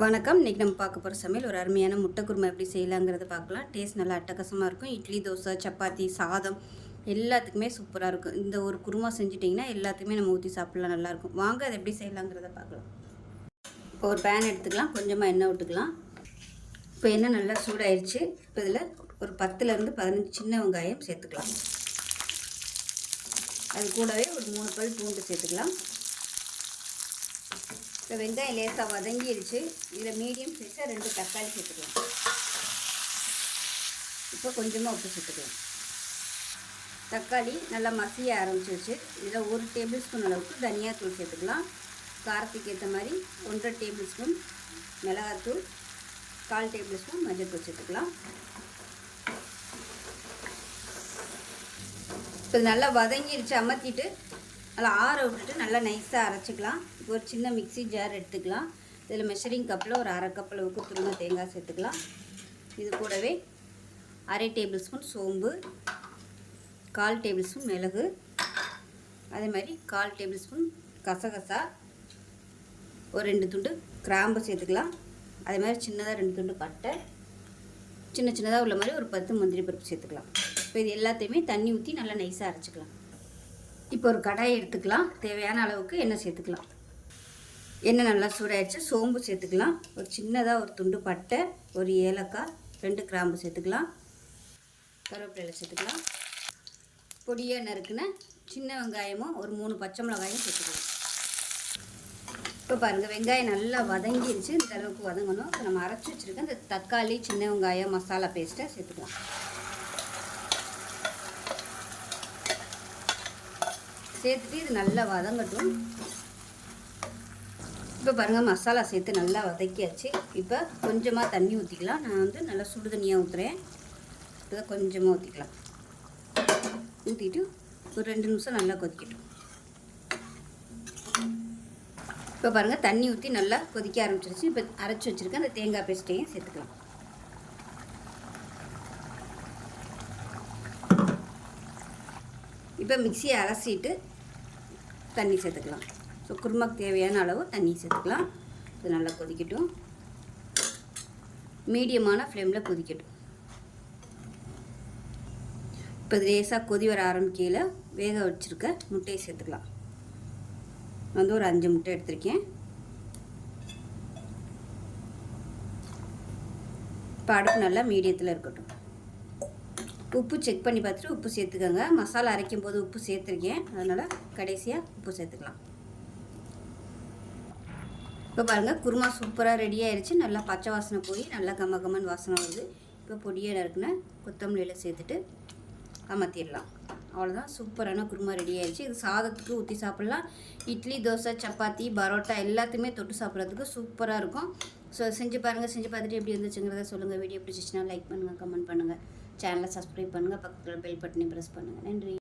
வணக்கம். இன்றைக்கி நம்ம பார்க்க போகிற சமையல் ஒரு அருமையான முட்டை குருமா எப்படி செய்யலாங்கிறத பார்க்கலாம். டேஸ்ட் நல்லா அட்டகாசமாக இருக்கும். இட்லி, தோசை, சப்பாத்தி, சாதம் எல்லாத்துக்குமே சூப்பராக இருக்கும். இந்த ஒரு குருமா செஞ்சிட்டிங்கன்னா எல்லாத்துக்குமே நம்ம ஊற்றி சாப்பிட்லாம், நல்லாயிருக்கும். வாங்க அதை எப்படி செய்யலாங்கிறத பார்க்கலாம். இப்போ ஒரு பேன் எடுத்துக்கலாம், கொஞ்சமாக எண்ணெய் விட்டுக்கலாம். இப்போ எண்ணெய் நல்லா சூடாயிருச்சு. இப்போ இதில் ஒரு 10லேருந்து 15 சின்ன வெங்காயம் சேர்த்துக்கலாம். அது கூடவே ஒரு 3 பல் பூண்டு சேர்த்துக்கலாம். இப்போ வெங்காயம் லேசாக வதங்கிடுச்சு. இதில் மீடியம் சைஸாக 2 தக்காளி சேர்த்துக்கலாம். இப்போ கொஞ்சமாக உப்பு சேர்த்துக்கலாம். தக்காளி நல்லா மசிய ஆரம்பிச்சிருச்சு. இதில் 1 டேபிள் ஸ்பூன் அளவுக்கு தனியாத்தூள் சேர்த்துக்கலாம். காரத்துக்கு ஏற்ற மாதிரி 1.5 டேபிள் ஸ்பூன் மிளகாத்தூள், 1/4 டேபிள் ஸ்பூன் மஞ்சள்தூள் சேர்த்துக்கலாம். இப்போ நல்லா வதங்கிடுச்சு. அமர்த்திட்டு நல்லா ஆற விட்டுட்டு நல்லா நைஸாக அரைச்சிக்கலாம். இப்போ ஒரு சின்ன மிக்ஸி ஜார் எடுத்துக்கலாம். இதில் மெஷரிங் கப்பில் ஒரு 1/2 கப் அளவுக்கு துருவ தேங்காய் சேர்த்துக்கலாம். இது கூடவே 1/2 டேபிள் ஸ்பூன் சோம்பு, 1/4 டேபிள் ஸ்பூன் மிளகு, அதே மாதிரி 1/4 டேபிள் ஸ்பூன் கசகசா, ஒரு 2 துண்டு கிராம்பு சேர்த்துக்கலாம். அதே மாதிரி சின்னதாக 2 துண்டு பட்டை, சின்னதாக உள்ள மாதிரி ஒரு 10 முந்திரி பருப்பு சேர்த்துக்கலாம். இப்போ இது எல்லாத்தையுமே தண்ணி ஊற்றி நல்லா நைஸாக அரைச்சிக்கலாம். இப்போ ஒரு கடாயை எடுத்துக்கலாம். தேவையான அளவுக்கு எண்ணெய் சேர்த்துக்கலாம். எண்ணெய் நல்லா சூடாயிடுச்சு. சோம்பு சேர்த்துக்கலாம். ஒரு சின்னதாக ஒரு துண்டு பட்டை, ஒரு ஏலக்காய், 2 கிராம்பு சேர்த்துக்கலாம். கருவேப்பிலை சேர்த்துக்கலாம். பொடியாக நறுக்குன சின்ன வெங்காயமும் ஒரு 3 பச்சை மிளகாயும் சேர்த்துக்கலாம். இப்போ பாருங்கள், வெங்காயம் நல்லா வதங்கிடுச்சு. இந்த அளவுக்கு வதங்கணும். இப்போ நம்ம அரைச்சி வச்சுருக்க இந்த தக்காளி, சின்ன வெங்காயம், மசாலா பேஸ்ட்டை சேர்த்துக்கலாம். சேர்த்துட்டு இது நல்லா வதங்கட்டும். இப்போ பாருங்கள், மசாலா சேர்த்து நல்லா வதக்கியாச்சு. இப்போ கொஞ்சமாக தண்ணி ஊற்றிக்கலாம். நான் நல்லா சுடு தண்ணியாக ஊற்றுறேன். இப்போ கொஞ்சமாக ஊற்றிக்கலாம். ஊற்றிட்டு ஒரு 2 நிமிஷம் நல்லா கொதிக்கட்டும். இப்போ பாருங்கள், தண்ணி ஊற்றி நல்லா கொதிக்க ஆரம்பிச்சிருச்சு. இப்போ அரைச்சி வச்சுருக்கேன் அந்த தேங்காய் பேஸ்ட்டையும் சேர்த்துக்கலாம். இப்போ மிக்சியை அலசிட்டு தண்ணி சேர்த்துக்கலாம். ஸோ குருமாக்கு தேவையான அளவு தண்ணி சேர்த்துக்கலாம். இது நல்லா கொதிக்கட்டும். மீடியமான ஃப்ளேமில் கொதிக்கட்டும். இப்போ இது லேசாக கொதி வர ஆரம்பிக்கையில் வேக வச்சுருக்க முட்டையை சேர்த்துக்கலாம். நான் ஒரு 5 முட்டை எடுத்திருக்கேன். இப்போ அடுப்பு நல்லா மீடியத்தில் இருக்கட்டும். உப்பு செக் பண்ணி பார்த்துட்டு உப்பு சேர்த்துக்கோங்க. மசாலா அரைக்கும் போது உப்பு சேர்த்துருக்கேன், அதனால் கடைசியாக உப்பு சேர்த்துக்கலாம். இப்போ பாருங்கள், குருமா சூப்பராக ரெடி ஆயிடுச்சு. நல்லா பச்சை வாசனை போய் நல்லா கமகமன் வாசனை வருது. இப்போ பொடியாக நறுக்குன கொத்தமல்லியில் சேர்த்துட்டு அமர்த்திடலாம். அவ்வளோதான், சூப்பரான குருமா ரெடி ஆயிடுச்சு. இது சாதத்துக்கு ஊற்றி சாப்பிட்லாம். இட்லி, தோசை, சப்பாத்தி, பரோட்டா எல்லாத்தையுமே தொட்டு சாப்பிட்றதுக்கு சூப்பராக இருக்கும். ஸோ செஞ்சு பாருங்கள். செஞ்சு பார்த்துட்டு எப்படி இருந்துச்சுங்கிறத சொல்லுங்கள். வீடியோ பிடிச்சிச்சின்னா லைக் பண்ணுங்கள், கமெண்ட் பண்ணுங்கள். சேனலை சப்ஸ்கிரைப் பண்ணுங்கள். பக்கத்தில் பெல் பட்டனை ப்ரெஸ் பண்ணுங்கள். நன்றி.